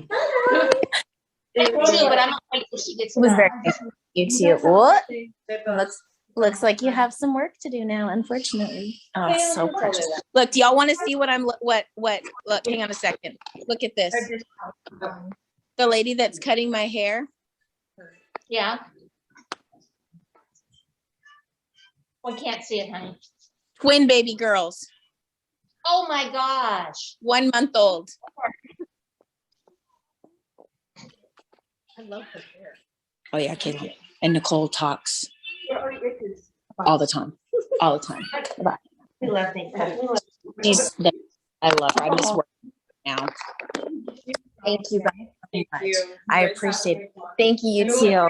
But I'm not waiting till she gets It was done. very nice. You too. What? Looks like you have some work to do now, unfortunately. Oh, so precious. Look, do y'all want to see what I'm look, hang on a second. Look at this. The lady that's cutting my hair. Yeah. We can't see it, honey. Twin baby girls. Oh my gosh. 1 month old. I love her hair. Oh yeah, Katie. And Nicole talks all the time. All the time. Bye. We love Nicole. I love her. I miss work now. Thank you very much. I appreciate it. Thank you, you too.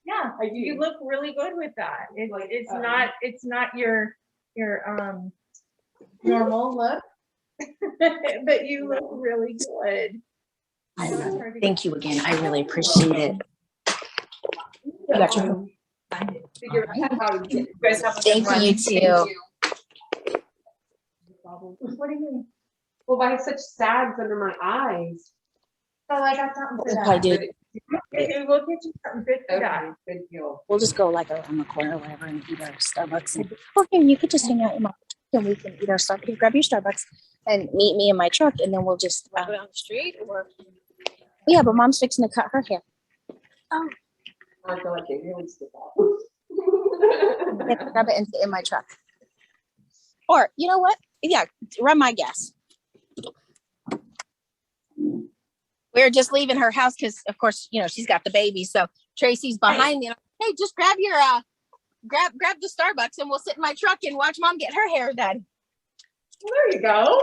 Yeah, you look really good with that. It's not your normal look, but you look really good. I love it. Thank you again. I really appreciate it. You got your Thank you, you too. What do you mean? Well, I have such sags under my eyes. Oh, I got something for I that. did. We'll get you something good for that. Good deal. We'll just go like around the corner or whatever and eat our Starbucks. And here, you could just hang out in my truck and we can eat our Starbucks. You grab your Starbucks and meet me in my truck, and then we'll just Go down the street or yeah, but mom's fixing to cut her hair. Oh. I feel like they really stick out. Grab it and sit in my truck. Or you know what? Yeah, run my gas. We're just leaving her house because, of course, you know she's got the baby. So Tracy's behind me. Hey, just grab your grab the Starbucks and we'll sit in my truck and watch mom get her hair done. Well, there you go.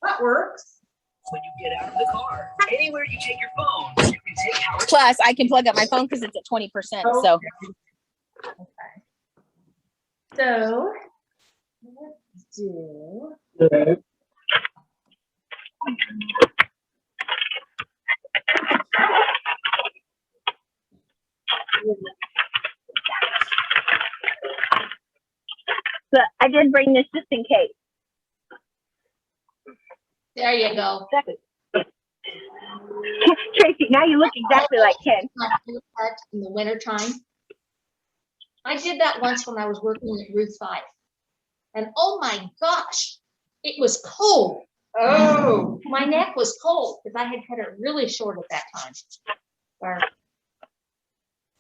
That works. When you get out of the car, anywhere you take your phone, you can take Howard. Plus, I can plug up my phone because it's at 20%. So okay. So let's do. but I did bring this just in case. There you go. Tracy, now you look exactly like Ken. In the wintertime. I did that once when I was working at Ruth 5. And oh my gosh, it was cold. Oh. My neck was cold because I had cut it really short at that time. Or,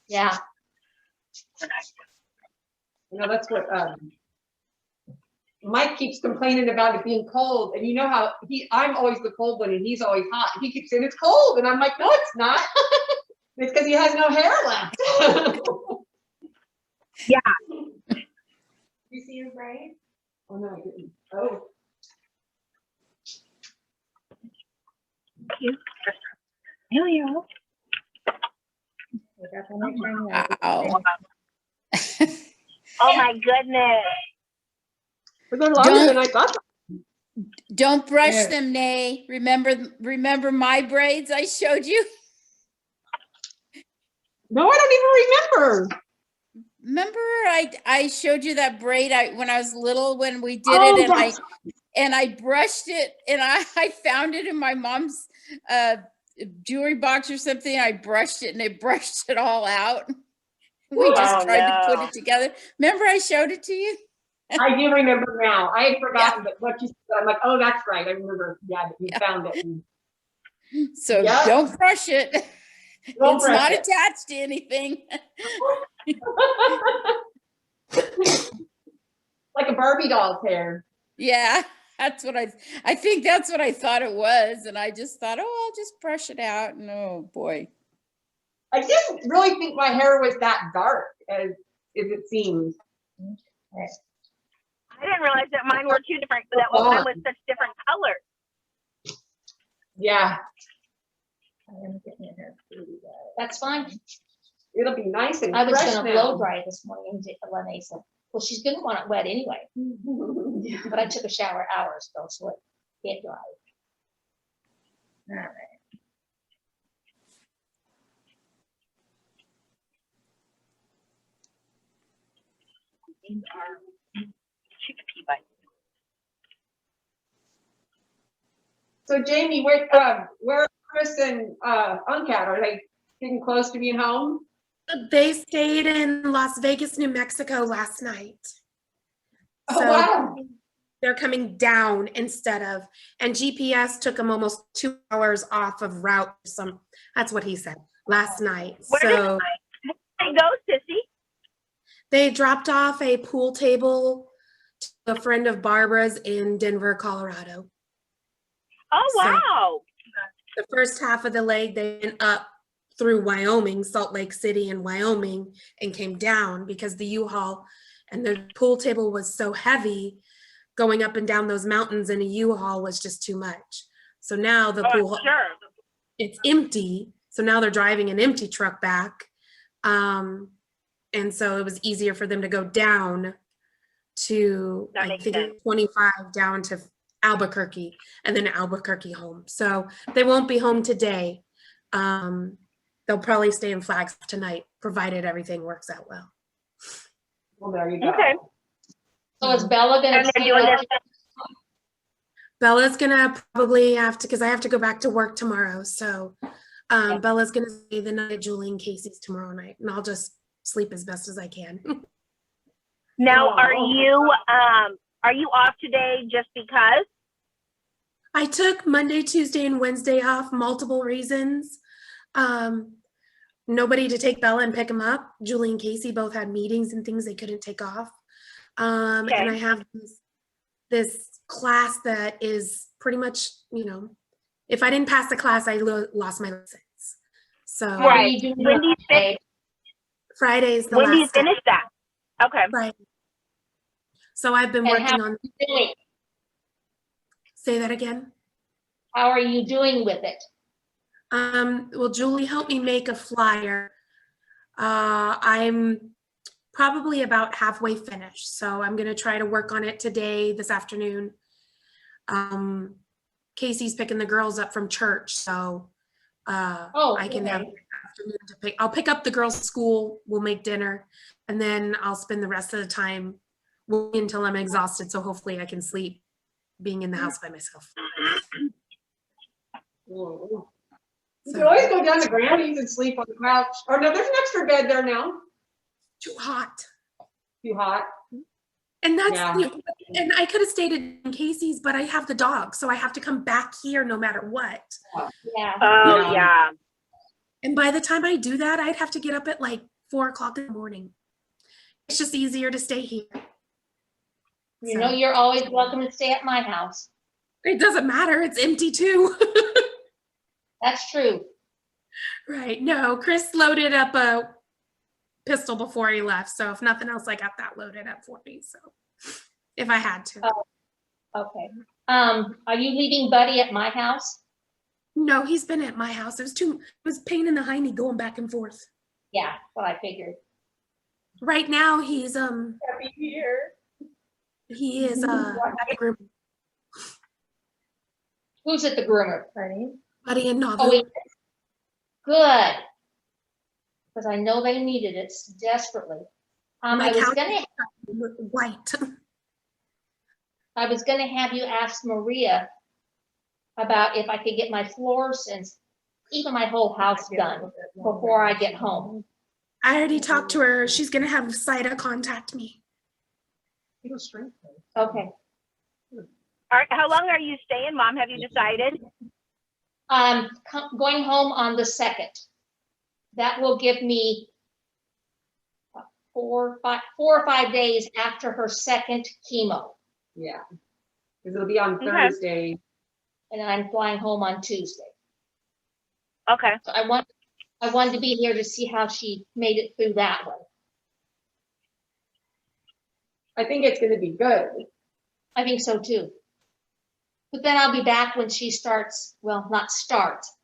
yeah. You know, that's what Mike keeps complaining about it being cold, and you know how I'm always the cold one and he's always hot. He keeps saying it's cold, and I'm like, no, it's not. It's because he has no hair left. Yeah. You see your braid? Oh no, I didn't. Oh. Here you go. Wow. Oh my goodness. We're going longer than I thought. Don't brush them, Nay. Remember my braids I showed you? No, I don't even remember. Remember I showed you that braid when I was little when we did it, and I brushed it, and I found it in my mom's jewelry box or something. I brushed it and it brushed it all out. We just tried to put it together. Remember I showed it to you? I do remember now. I had forgotten, but what you said, I'm like, oh, that's right. I remember. Yeah, that you found it. So don't brush it. It's not attached to anything. Like a Barbie doll's hair. Yeah, that's what I think that's what I thought it was. And I just thought, oh, I'll just brush it out. And oh boy. I didn't really think my hair was that dark as it seems. I didn't realize that mine were two different, that mine was such different colors. Yeah. That's fine. It'll be nice and I was fresh going to now. blow dry this morning, and Lenay said, well, she's going to want it wet anyway. But I took a shower hours ago, so it dried. All right. So Jamie, where are Chris and Uncat? Are they getting close to being home? They stayed in Las Vegas, New Mexico last night. Oh, So wow. they're coming down instead of, and GPS took them almost 2 hours off of route. That's what he said last night. Where did So they go, Sissy? they dropped off a pool table to a friend of Barbara's in Denver, Colorado. Oh, So- wow. The first half of the leg, they went up through Wyoming, Salt Lake City and Wyoming, and came down because the U-Haul and the pool table was so heavy going up and down those mountains, and a U-Haul was just too much. So now the Oh, pool, I'm sure. it's empty. So now they're driving an empty truck back. And so it was easier for them to go down to, That I makes think sense. it's 25 down to Albuquerque, and then Albuquerque home. So they won't be home today. They'll probably stay in Flagstaff tonight, provided everything works out well. Well, there you go. Okay. So is Bella gonna And they're stay doing with this. Bella's gonna probably have to, because I have to go back to work tomorrow. So Bella's gonna stay the night at Julie and Casey's tomorrow night, and I'll just sleep as best as I can. Now, are you off today just because? I took Monday, Tuesday, and Wednesday off, multiple reasons. Nobody to take Bella and pick them up. Julie and Casey both had meetings and things they couldn't take off. And Okay. I have this class that is pretty much, if I didn't pass the class, I lost my license. So How are you doing When do you today? Friday's the When do you last day. finish that? Okay. Right. So I've been And working on, Doing? say that again. How are you doing with it? Well, Julie helped me make a flyer. I'm probably about halfway finished, so I'm gonna try to work on it today, this afternoon. Casey's picking the girls up from church, so I can have okay. the afternoon to pick. I'll pick up the girls at school, we'll make dinner, and then I'll spend the rest of the time working until I'm exhausted, so hopefully I can sleep being in the house by myself. Whoa. You So- can always go down to Granny's and sleep on the couch. Or no, there's an extra bed there now. Too hot. Too hot. And that's, Yeah. and I could have stayed in Casey's, but I have the dog, so I have to come back here no matter what. Yeah. Oh, Yeah. yeah. And by the time I do that, I'd have to get up at like 4 o'clock in the morning. It's just easier to stay here. You know, you're always welcome to stay at my house. It doesn't matter, it's empty too. That's true. Right, no, Chris loaded up a pistol before he left, so if nothing else, I got that loaded up for me, so if I had to. Okay. Are you leaving Buddy at my house? No, he's been at my house. It was pain in the hiney going back and forth. Yeah, well, I figured. Right now, he's Happy Year. he is at the group, Who's at the groomer? Buddy and Oh, Nauvoo. he- good. Because I know they needed it desperately. I My was couch gonna, is white. I was gonna have you ask Maria about if I could get my floors and even my whole house done before I get home. I already talked to her. She's gonna have Saida contact me. Okay. How long are you staying, Mom? Have you decided? Going home on the 2nd. That will give me 4 or 5 days after her second chemo. Yeah. Because it'll be on Okay. Thursday. And then I'm flying home on Tuesday. Okay. So I wanted to be here to see how she made it through that one. I think it's gonna be good. I think so too. But then I'll be back when she starts, well, not starts,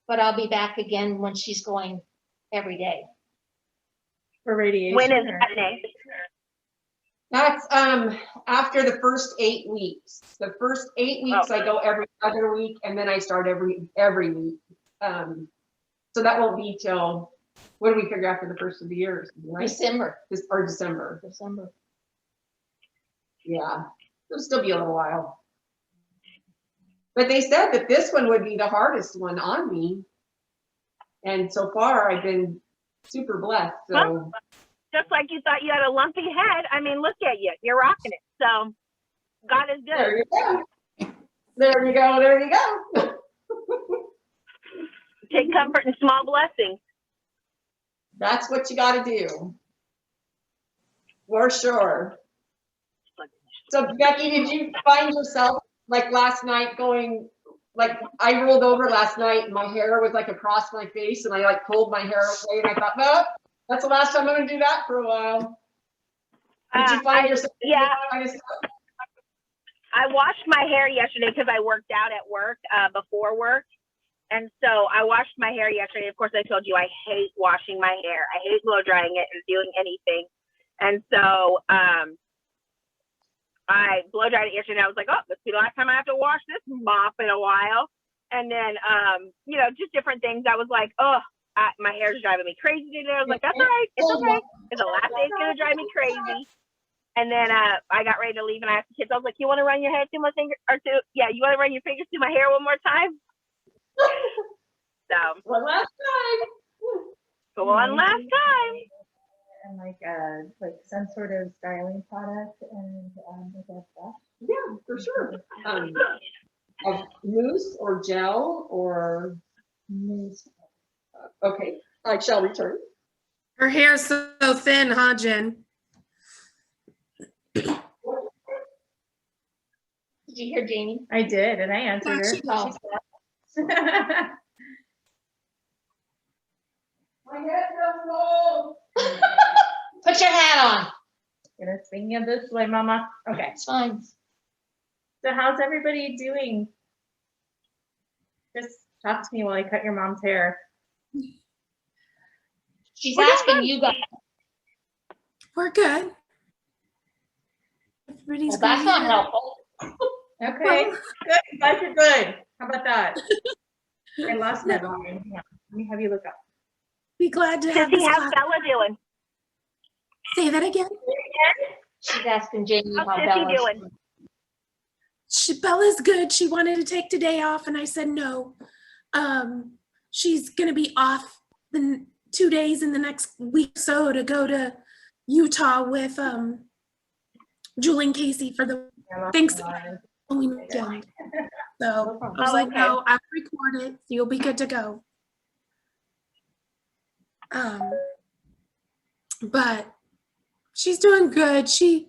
but I'll be back again when she's going every day. For radiation. When is or- that, Nay? That's after the first 8 weeks. The first 8 weeks I go every other week, and then I start every week. So that won't be till, what do we figure after the first of the year? Right? December. December. December. Yeah. It'll still be a little while. But they said that this one would be the hardest one on me. And so far I've been super blessed, so. Just like you thought you had a lumpy head. I mean, look at you. You're rocking it. So God is good. There you go. There you go, there you go. Take comfort in small blessings. That's what you gotta do. For sure. So Becky, did you find yourself like last night going, like I rolled over last night and my hair was like across my face and I like pulled my hair away and I thought, no, that's the last time I'm gonna do that for a while. Did you find yourself? Yeah. Kind of stuff? I washed my hair yesterday because I worked out at work before work. And so I washed my hair yesterday. Of course, I told you I hate washing my hair. I hate blow drying it and doing anything. And so I blow dried it yesterday. And I was like, oh, this will be the last time I have to wash this mop in a while. And then, you know, just different things. I was like, oh, my hair's driving me crazy today. I was like, that's all right. It's okay. It's the last day it's going to drive me crazy. And then I got ready to leave and I asked the kids, I was like, you want to run your hair through my finger or two? Yeah, you want to run your fingers through my hair one more time? So One last time. go on last time. And like some sort of styling product and like a brush. Yeah, for sure. Of mousse or gel or Mousse. okay, I shall return. Her hair's so thin, huh, Jen? Did you hear Jamie? I did, and I answered her. Oh. My head feels cold. Put your hat on. Gonna swing you this way, Mama. Okay. It's fine. So how's everybody doing? Just talk to me while I cut your mom's hair. She's asking you guys. We're good. Everybody's Well, that's good. not helpful. Okay, good. You guys are good. How about that? I lost my line. Yeah. Let me have you look up. Be glad to have Sissy, this how's class. Bella doing? Say that again. She's asking Jamie How's how Sissy Bella's doing? Bella's good. She wanted to take today off, and I said no. She's gonna be off the 2 days in the next week or so to go to Utah with Julie and Casey for the Thanksgiving weekend. So I was like, okay. no, I've recorded. You'll be good to go. But she's doing good. She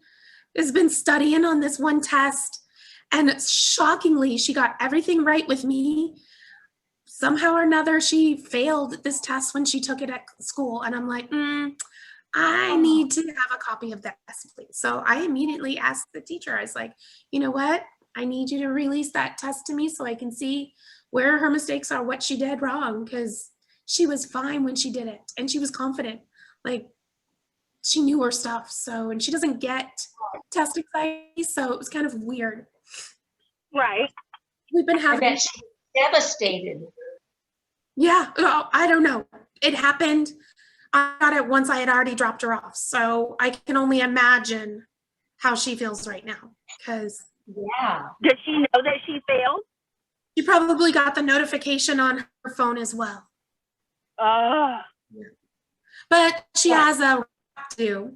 has been studying on this one test, and shockingly, she got everything right with me. Somehow or another, she failed this test when she took it at school, and I'm like, I need to have a copy of that test, please. So I immediately asked the teacher. I was like, you know what? I need you to release that test to me so I can see where her mistakes are, what she did wrong, because she was fine when she did it, and she was confident. Like, she knew her stuff. So, and she doesn't get test anxiety, so it was kind of weird. Right. We've been I having, bet she's devastated. yeah, I don't know. It happened. I got it once I had already dropped her off. So I can only imagine how she feels right now, because Yeah. Does she know that she failed? she probably got the notification on her phone as well. But she has a rap to do.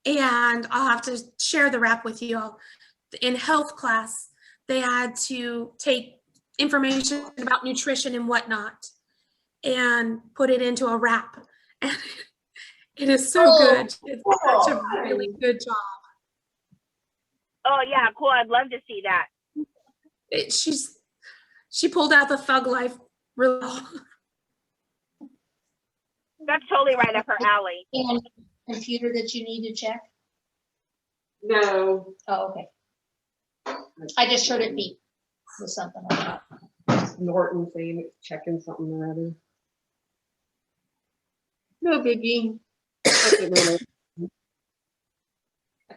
And I'll have to share the rap with you all. In health class, they had to take information about nutrition and whatnot and put it into a rap. And it is so good. It's such a really good job. Oh yeah, cool. I'd love to see that. She pulled out the thug life really well. That's totally right up her alley. And computer that you need to check? No, Oh, okay. I just heard it beep with something like that. Norton saying it's checking something or other. No biggie. I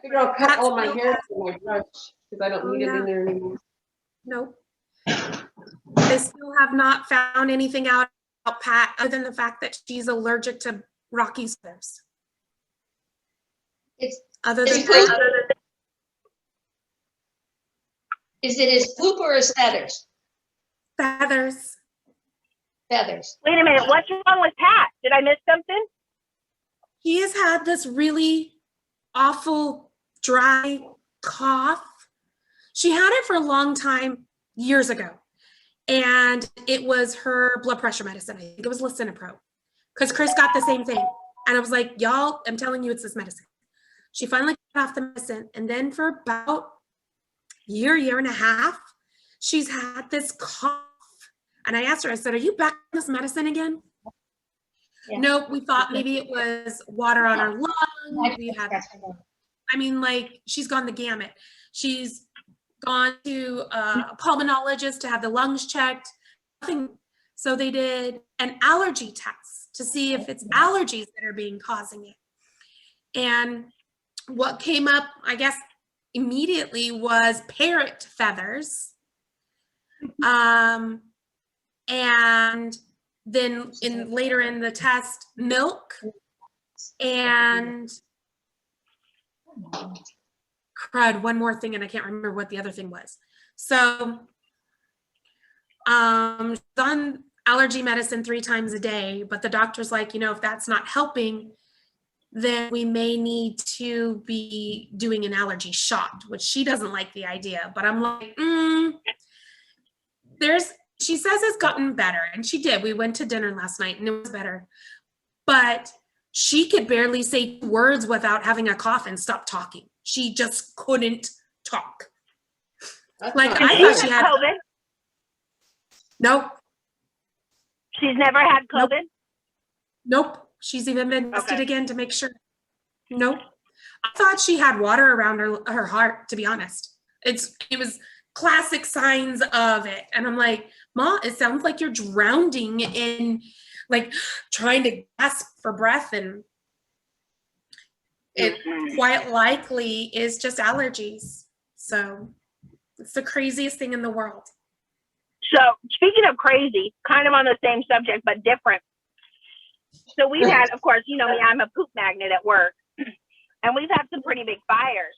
figure I'll cut all my hair with my brush because I don't need it in there anymore. Nope. They still have not found anything out about Pat other than the fact that she's allergic to rocky feathers. It's Other Is than it that, good? Is it his poop or his feathers? Feathers. Feathers. Wait a minute, what's wrong with Pat? Did I miss something? He has had this really awful dry cough. She had it for a long time years ago. And it was her blood pressure medicine. I think it was Lisinopril. Because Chris got the same thing. And I was like, y'all, I'm telling you, it's this medicine. She finally got off the medicine. And then for about year and a half, she's had this cough. And I asked her, I said, are you back on this medicine again? Yeah. Nope, we thought maybe it was water on her lung. We had, I mean, like, she's gone the gamut. She's gone to a pulmonologist to have the lungs checked. Nothing. So they did an allergy test to see if it's allergies that are being causing it. And what came up, I guess, immediately was parrot feathers. And then later in the test, milk and crud, one more thing, and I can't remember what the other thing was. So she's on allergy medicine 3 times a day, but the doctor's like, you know, if that's not helping, then we may need to be doing an allergy shot, which she doesn't like the idea. But I'm like, she says it's gotten better, and she did. We went to dinner last night and it was better, but she could barely say words without having a cough and stop talking. She just couldn't talk. Like, I thought she had COVID. Nope. She's never had COVID. Nope. She's even been tested Okay. again to make sure. Nope. I thought she had water around her heart, to be honest. It was classic signs of it. And I'm like, Ma, it sounds like you're drowning in, like, trying to gasp for breath, and it quite likely is just allergies. So it's the craziest thing in the world. So speaking of crazy, kind of on the same subject, but different. So we've had, of course, you know me, I'm a poop magnet at work, and we've had some pretty big fires.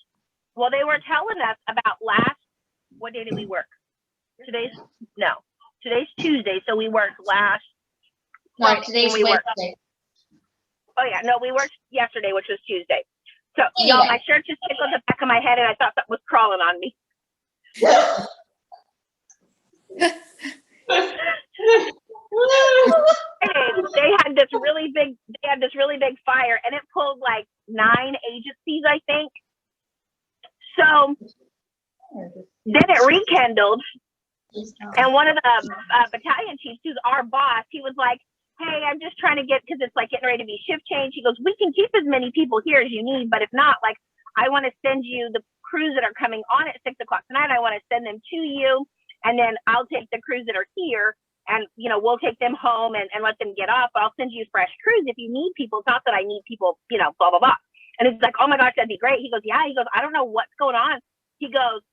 Well, they were telling us about what day did we work? Today's Tuesday. So we worked last. No, today's we worked. Wednesday. Oh yeah, no, we worked yesterday, which was Tuesday. So y'all, my shirt just tickled the back of my head, and I thought something was crawling on me. They had this really big fire, and it pulled like 9 agencies, I think. So then it rekindled, and one of the battalion chiefs, who's our boss, he was like, hey, I'm just trying to because it's like getting ready to be shift change. He goes, we can keep as many people here as you need, but if not, like, I want to send you the crews that are coming on at 6 o'clock tonight. I want to send them to you, and then I'll take the crews that are here, and, you know, we'll take them home and let them get off. But I'll send you fresh crews if you need people. It's not that I need people, you know, blah, blah, blah. And it's like, oh my gosh, that'd be great. He goes, yeah. He goes, I don't know what's going on. He goes,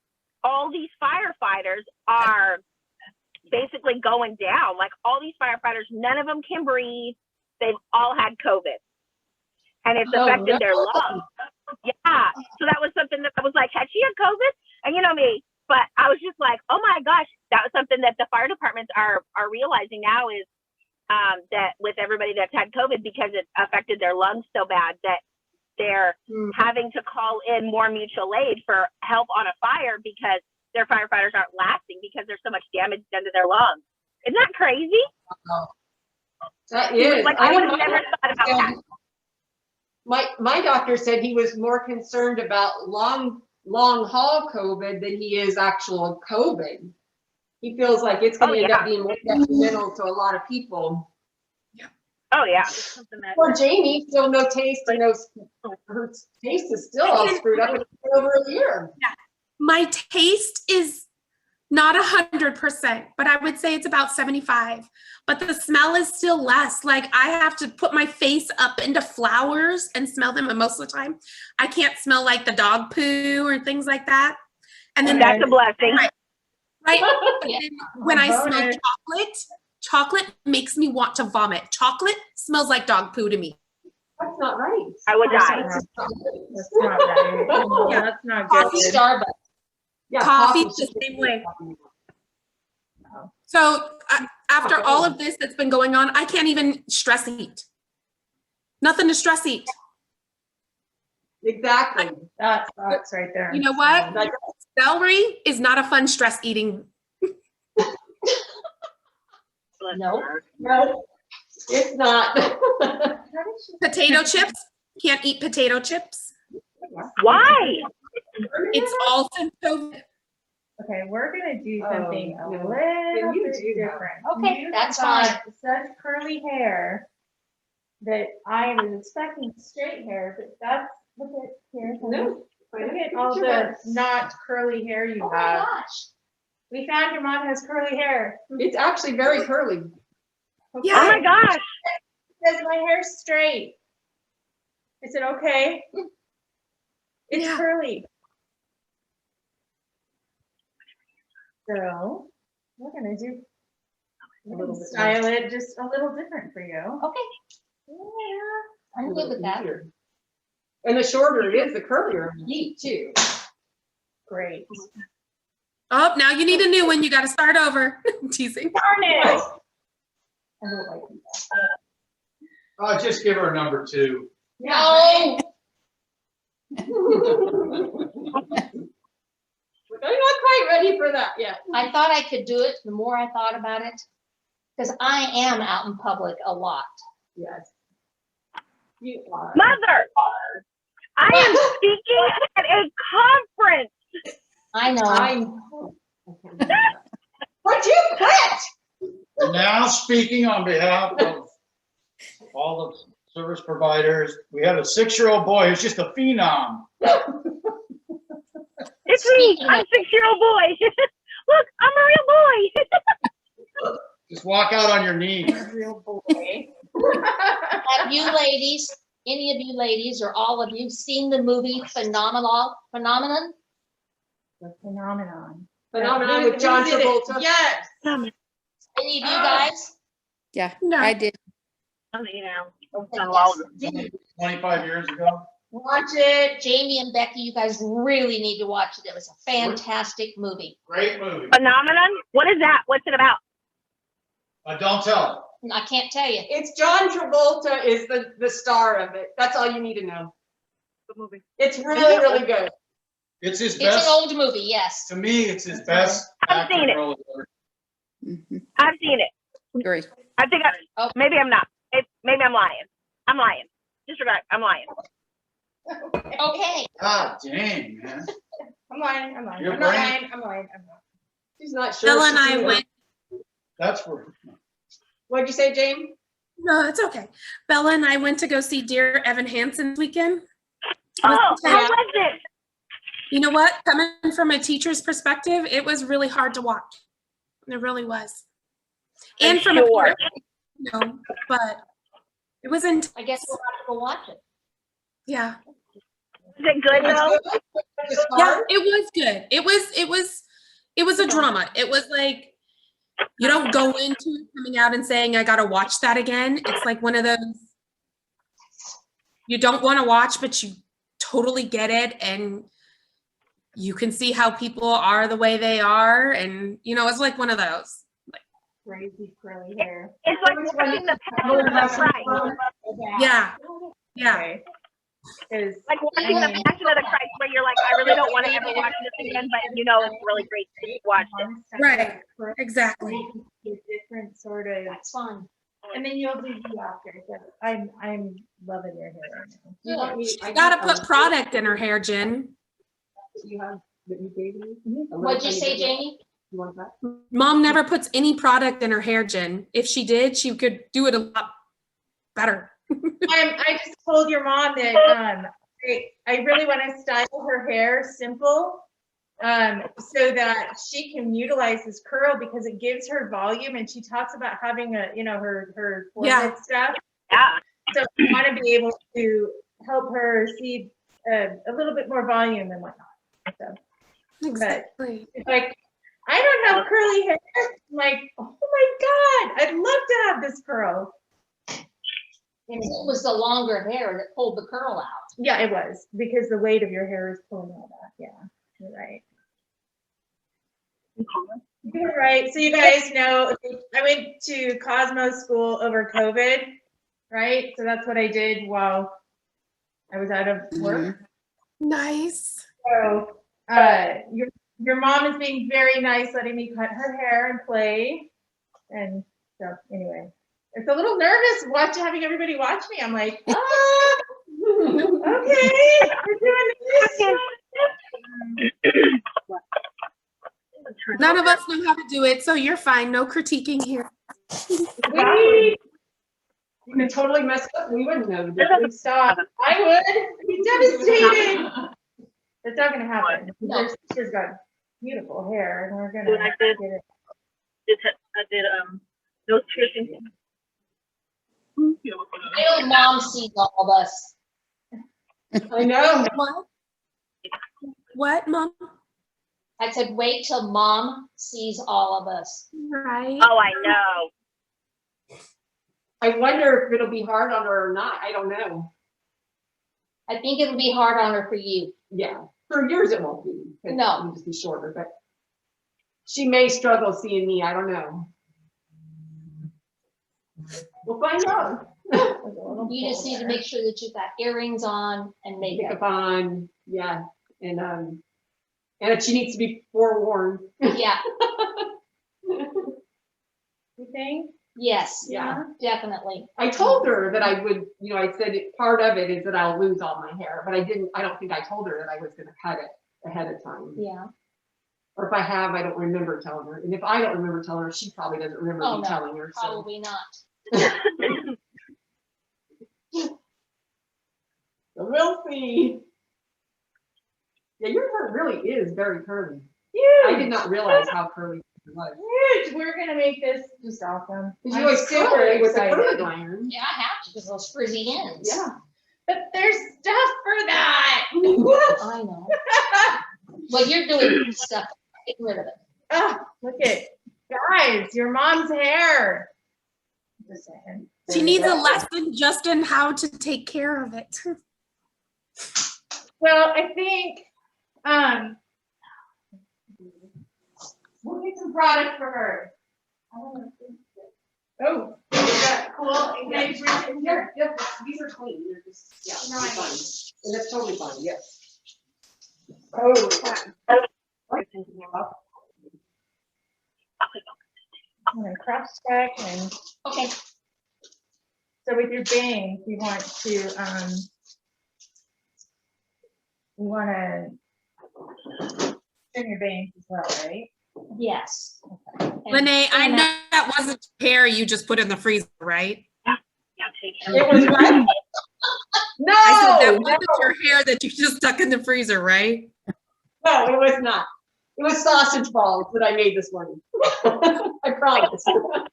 all these firefighters are basically going down. Like, all these firefighters, none of them can breathe. They've all had COVID, and it's affected their lungs. Yeah. So that was something that I was like, had she had COVID? And you know me, but I was just like, oh my gosh, that was something that the fire departments are realizing now, is that with everybody that's had COVID, because it affected their lungs so bad, that they're having to call in more mutual aid for help on a fire, because their firefighters aren't lasting because there's so much damage done to their lungs. Isn't that crazy? That is. Like, I would have never thought about that. My doctor said he was more concerned about long haul COVID than he is actual COVID. He feels like it's going to end up being more detrimental to a lot of people. Oh yeah. Poor Jamie, still no taste, and her taste is still all screwed up. It's been over a year. Yeah. My taste is not 100%, but I would say it's about 75. But the smell is still less. Like, I have to put my face up into flowers and smell them, and most of the time I can't smell like the dog poo or things like that. And then that's a blessing. Right. But then when I smell chocolate makes me want to vomit. Chocolate smells like dog poo to me. That's not right. I would die. That's not right. Yeah, that's not good. Coffee Starbucks. Yeah, Coffee coffee. the same way. So after all of this that's been going on, I can't even stress eat. Nothing to stress eat. Exactly. That's right there. You know what? Like, Celery is not a fun stress eating. No. no, it's not. Potato chips, can't eat potato chips. Why? It's all since COVID. Okay, we're gonna do Oh, something a no. little Then you bit do that. different. Okay, You that's got fine. Such curly hair that I was expecting straight hair, but that's, look at here. No. Look at all the not curly hair you Oh my have. gosh. We found your mom has curly hair. It's actually very curly. Okay. Oh my gosh. Says my hair's straight. I said, okay. It's Yeah. curly. So we're gonna do A little bit style it just a little different for you. Okay, Yeah. I'm good with that. And the shorter it is, the curlier the heat too. Great. Oh, now you need a new one. You got to start over. Teasing. Darn it. I don't like that. Just give her a number 2. No. I'm not quite ready for that yet. I thought I could do it the more I thought about it, because I am out in public a lot. Yes. You are. Mother, I am speaking at a conference. I know. I know. Would you quit? And now, speaking on behalf of all the service providers, we have a 6-year-old boy who's just a phenom. It's me. I'm a 6-year-old boy. Look, I'm a real boy. Just walk out on your knees. Real boy. Have you ladies, any of you ladies or all of you seen the movie Phenomenon? The phenomenon. Phenomenon with John Who did it? Travolta. Yes. Any of you guys? Yeah, No. I did. You know, 25 years ago. Watch it. Jamie and Becky, you guys really need to watch it. It was a fantastic movie. Great movie. phenomenon. What is that? What's it about? Don't tell I can't tell you. It's John Travolta is the star of it. That's all you need to know. Good movie. It's really, really good. her. It's his It's best. an old movie, yes. To me, it's his best I've seen acting it. role ever. Mhm. I've seen it. Great. I think maybe I'm not. Maybe I'm lying. I'm lying. Disregard. I'm lying. Okay. God dang, man. I'm lying. I'm lying. Your I'm not brain- lying. I'm lying. I'm not. She's not sure. Bella and She's I either- went. That's where. What'd you say, Jane? No, it's okay. Bella and I went to go see Dear Evan Hansen this weekend. Oh, Listen, how was it? You know what? Coming from a teacher's perspective, it was really hard to watch. It really was. And from a sure. parent, but it was in. I guess we'll have to go watch it. Yeah. Is it good though? Yeah, it was good. It was a drama. It was like, you don't go into it coming out and saying, I got to watch that again. It's like one of those, you don't want to watch, but you totally get it. And you can see how people are the way they are. And, it's like one of those. Crazy curly hair. It's like watching the Passion of the Christ. Yeah. Yeah. Okay. Is Like watching the Passion of the Christ, where you're like, I really don't want to ever watch this again, but it's really great to watch it. Right. Exactly. Different sort of, That's fine. and then you'll do you after. So I'm loving your hair right now. You want me- I You got to do- put product in her hair, Jen. You have that you gave me? A little What'd you tiny say, bit? Jamie? You want that? Mom never puts any product in her hair, Jen. If she did, she could do it a lot better. I just told your mom that I really want to style her hair simple, so that she can utilize this curl because it gives her volume, and she talks about having her forehead stuff. Yeah. So I want to be able to help her see a little bit more volume and whatnot. So Exactly. it's like, I don't have curly hair. I'm like, oh my God, I'd love to have this curl. And it was the longer hair that pulled the curl out. Yeah, it was because the weight of your hair is pulling all that. Yeah, you're right. You're right. So you guys know, I went to Cosmos School over COVID, right? So that's what I did while I was out of work. Nice. So, your mom is being very nice, letting me cut her hair and play. And so, anyway, it's a little nervous having everybody watch me. I'm like, okay, we're doing this. None of us know how to do it, so you're fine. No critiquing here. You could totally mess up. We wouldn't know. Stop. I would be devastated. That's not gonna happen. No. She's got beautiful hair, and we're gonna I get it. did those piercings. I know mom sees all of us. I know. What? What, Mom? I said, wait till mom sees all of us. Right. Oh, I know. I wonder if it'll be hard on her or not. I don't know. I think it'll be hard on her for you. Yeah, for yours it won't be. No. It'll just be shorter, but she may struggle seeing me. I don't know. We'll find out. You just need to make sure that you've got earrings on and makeup. Makeup on, yeah, and that she needs to be forewarned. Yeah, You think? yes, Yeah. definitely. I told her that I would, I said part of it is that I'll lose all my hair, but I don't think I told her that I was gonna cut it ahead of time. Yeah. Or if I have, I don't remember telling her. And if I don't remember telling her, she probably doesn't remember Oh, me no, telling her, so. Probably not. So we'll see. Yeah, your hair really is very curly. I did not realize how curly it was. Huge. We're gonna make this just awesome. Because you always curl it with a curling iron. Yeah, I have to because those frizzy ends. Yeah. But there's stuff for that. I know. Well, you're doing stuff. Get rid of it. Oh, look at, guys, your mom's hair. Just a second. She needs a lesson just in how to take care of it. Well, I think, we'll get some product for her. Oh, is that cool? Can I just reach in here? Yep, these are clean. They're just, yeah, No, I fine. And that's totally fine, yes. I'm gonna cross check and, Okay. so with your bangs, you want to trim your bangs as well, right? Yes. And- Lenay, I and know that wasn't hair you just put in the freezer, right? It was what? No! I said that wasn't your hair that you just stuck in the freezer, right? No, it was not. It was sausage balls that I made this morning. I promise. I'll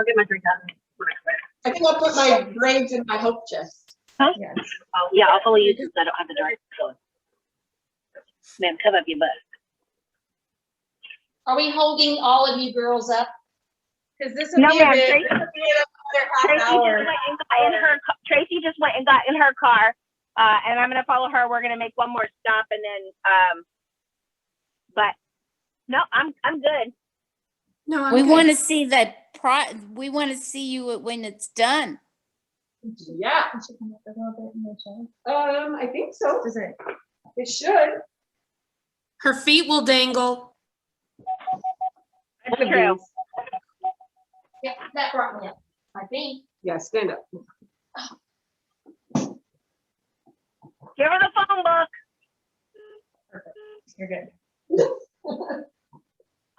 get my drink out. I think I'll put my brains in my hope chest. Yes. Oh, yeah, I'll follow you since I don't have the dark color. Ma'am, cover up your butt. Are we holding all of you girls up? Because this will No, be a ma'am, bit, Tracy- another half Tracy just hour. went and got in her. Tracy just went and got in her car, and I'm gonna follow her. We're gonna make one more stop, and then, but no, I'm good. No, I'm We good. want to see that we want to see you when it's done. Yeah, I think so. Does it? It should. Her feet will dangle. That's true. Yeah, that brought me up, I think. Yeah, stand up. Give her the phone book. You're good.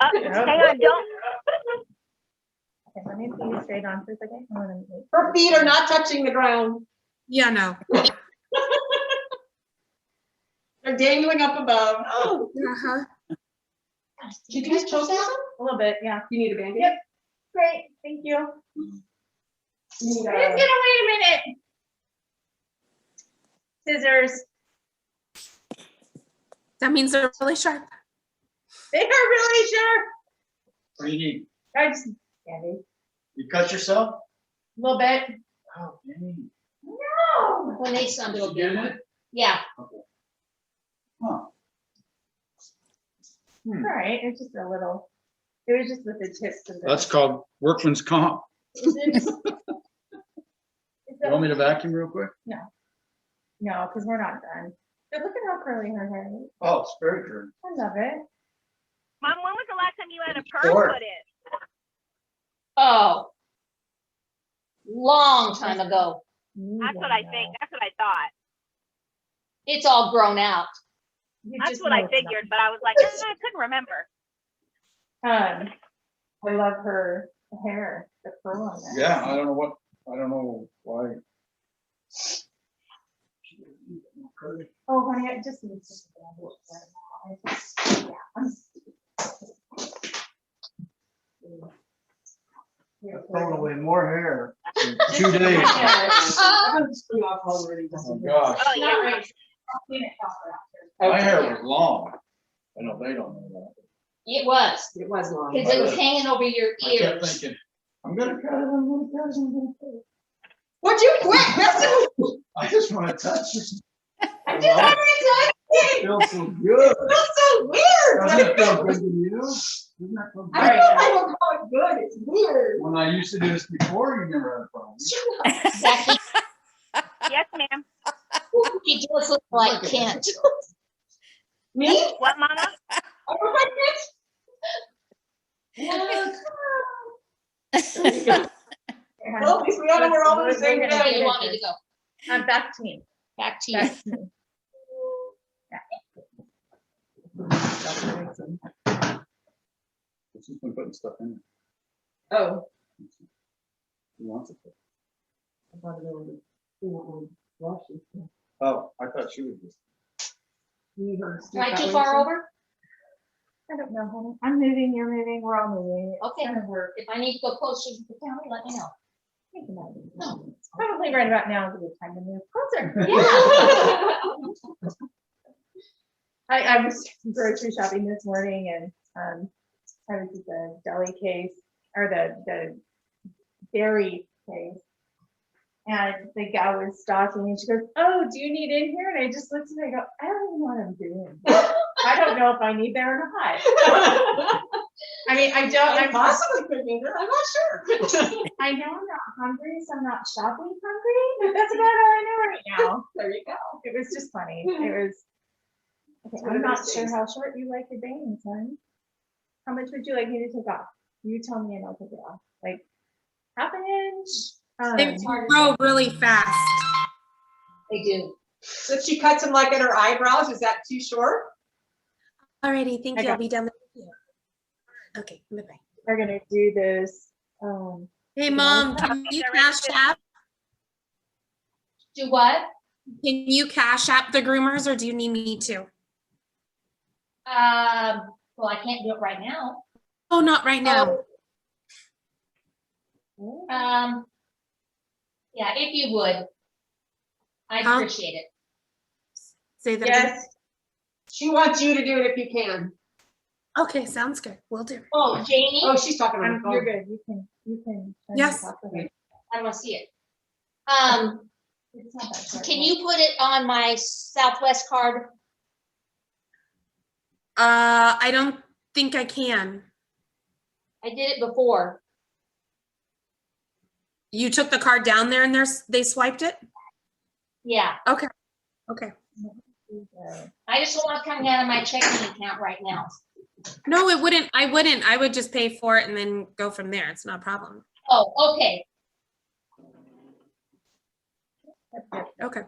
Hang on, don't. Okay, let me see you straight on for a second. I'm gonna move. Her feet are not touching the ground. Yeah, no. They're dangling up above. Oh, Uh-huh. did you just choke yourself? A little bit, yeah. You need a Band-Aid? Yep. Great, thank you. You need I'm just gonna wait a minute. Scissors. That means they're really sharp. They are really sharp. What do you need? I just, Candy, You cut yourself? a little bit. Oh, dang. No. When they sound Did little you bit. get it? Yeah, Huh. All right, it's just a little, it was just with the tips of the. That's called workman's comp. Is it- is You want me to vacuum real quick? No, because we're not done. But look at how curly her hair is. Oh, it's very good. I love it. Mom, when was the last time you had a perm Sure. put in? oh. Long time ago. That's what I think. That's what I thought. It's all grown out. That's what I figured, but I was like, I couldn't remember. I love her hair, the curl on that. Yeah, I don't know why. Oh, honey, I just need to. Throwing away more hair in 2 days. I'm just putting off already. Oh, gosh. Oh, yeah. My hair was long. I know they don't know that. It was, It was long. because it was hanging over your I kept ears. thinking, I'm gonna cut it, I'm gonna cut it, I'm gonna cut it. Would you quit? I just want to touch it. I just wanted to It feels so good. That's so weird. Doesn't it feel good to you? Doesn't that feel I good? don't know if I will call it good. It's weird. When I used to do this before, you never had a problem. Becky, Yes, ma'am. he does look like Kent. Me? What, Mama? I look like this? There you go. Well, at least we know we're all on the same We're gonna Where page. do you want me to go? Back to me. Back to you. Back to me. She's been putting stuff in. Oh. She wants it. I thought it was- you know, wash it. Oh, I thought she was just. You heard Am I Steve too that far way, over? I don't know, honey. I'm moving, you're moving, we're all moving. It's Okay. gonna work. If I need to go closer to the county, let me know. Think about it. Probably right about now is a good time to move closer. I was grocery shopping this morning and I was at the deli case or the dairy case. And the gal was stalking and she goes, "Oh, do you need in here?" And I just looked at her and I go, "I don't even know what I'm doing. I don't know if I need there or not." I mean, I don't, I I'm possibly could be there, I'm not sure. I know I'm not hungry, so I'm not shopping hungry, but that's about all I know right now. There you go. It was just funny. It was. Okay, one I'm of not those sure days. how short you like your bangs, son. How much would you like me to take off? You tell me and I'll take it off. Like half an inch. They grow really fast. They do. So she cuts them like at her eyebrows, is that too short? Alrighty, thank I you. got I'll be down there. Okay, bye-bye. We're gonna do this. Hey, Mom, can you cash app? Do what? Can you cash app the groomers or do you need me to? Well, I can't do it right now. Oh, not right now. Yeah, if you would. I'd Huh? appreciate it. Say that again. Yes. She wants you to do it if you can. Okay, sounds good. Will do. Oh, Jamie, Oh, she's talking on the You're phone. good. You can. Yes. talk to her. I don't want to see it. It's not that short. Can you put it on my Southwest card? I don't think I can. I did it before. You took the card down there and they swiped it? Yeah, Okay. I just don't want it coming out of my checking account right now. No, it wouldn't. I wouldn't. I would just pay for it and then go from there. It's not a problem. Oh, okay. Okay.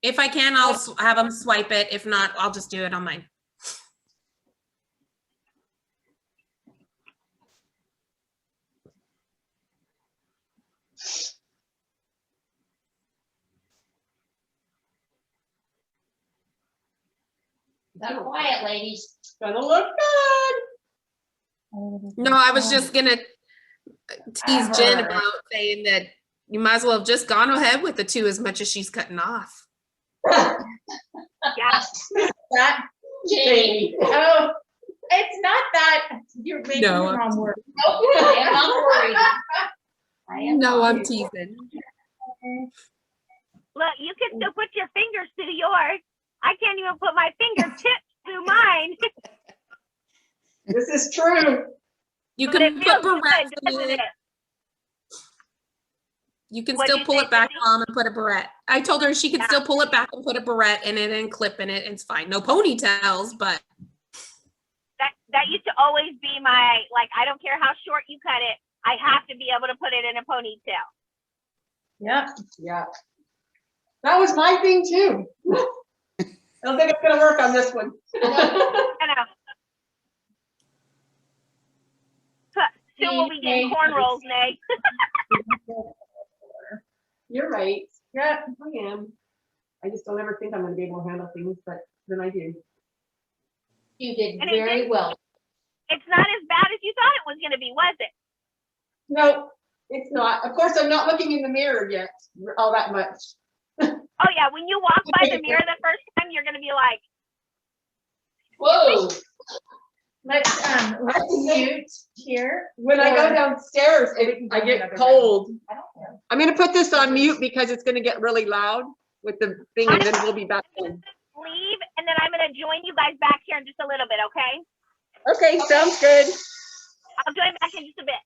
If I can, I'll have them swipe it. If not, I'll just do it on mine. Got quiet, ladies. Gonna look good. No, I was just gonna tease Jen about saying that you might as well have just gone ahead with the 2 as much as she's cutting off. Yeah. That Jamie. Oh, it's not that you're making No, the wrong word. I am not worried. I am No, not I'm worried. teasing. Look, you can still put your fingers through yours. I can't even put my fingertips through mine. This is true. You But it can feels put barrettes good, in doesn't it. it? You can What'd still you pull say, it back Cindy? on and put a barrette. I told her she could still pull it back and put a barrette in it and clip in it. It's fine. No ponytails, but That used to always be my, like, I don't care how short you cut it, I have to be able to put it in a ponytail. Yeah. Yeah. That was my thing too. I don't think it's gonna work on this one. I know. Soon we'll be getting cornrows, Nay. You're right. Yeah. I am. I just don't ever think I'm gonna be able to handle things, but then I do. You did And very well. It's not as bad as you thought it was going to be, was it? No, it's not. Of course, I'm not looking in the mirror yet, all that much. Oh yeah, when you walk by the mirror the first time, you're going to be like, Whoa. Let's mute here. When I go downstairs, I get cold. I'm gonna put this on mute because it's gonna get really loud with the thing, and then we'll be back in. leave, and then I'm going to join you guys back here in just a little bit, okay? Okay, sounds good. I'll join back in just a bit.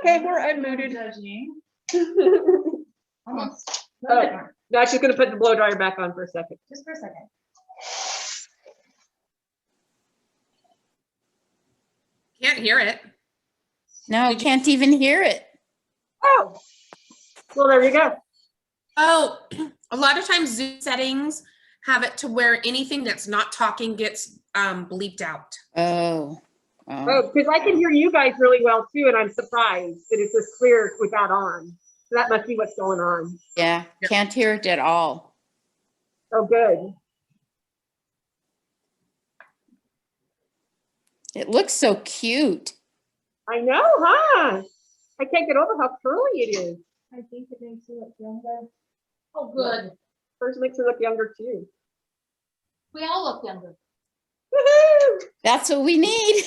Okay, we're unmuted. Almost. Oh, no, she's gonna put the blow dryer back on for a second. Just for a second. Can't hear it. No, can't even hear it. Oh, well, there you go. Oh, a lot of times Zoom settings have it to where anything that's not talking gets bleeped out. Oh. Oh, because I can hear you guys really well too, and I'm surprised that it's just clear with that on. So that must be what's going on. Yeah, can't hear it at all. Oh, good. It looks so cute. I know, huh? I can't get over how curly it is. I think it makes you look younger. Oh, good. Hers makes her look younger too. We all look younger. Woohoo! That's what we need.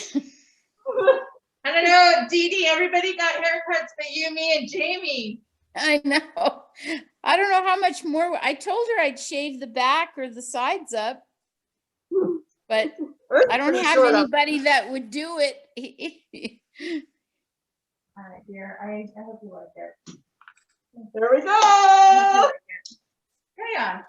I don't know, Dee Dee, everybody got haircuts but you, me, and Jamie. I know. I don't know how much more. I told her I'd shave the back or the sides up, but I don't Pretty have short up. anybody that would do it. All right, dear, I hope you like it. There we go. Yeah.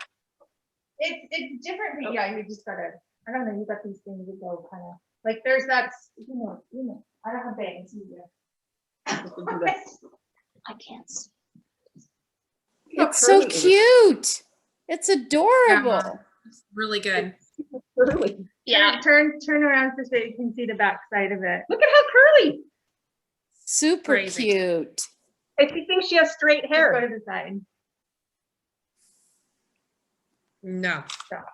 It's different, but yeah, you just gotta, I don't know, you got these things that go kind of, like there's that, you know, I don't have bangs either. I can't see. It's so cute. It's adorable. It's really good. Curly. Yeah. Turn around so you can see the back side of it. Look at how curly. Super Crazy. cute. And she thinks she has straight Just go hair. to the side. No. Stop.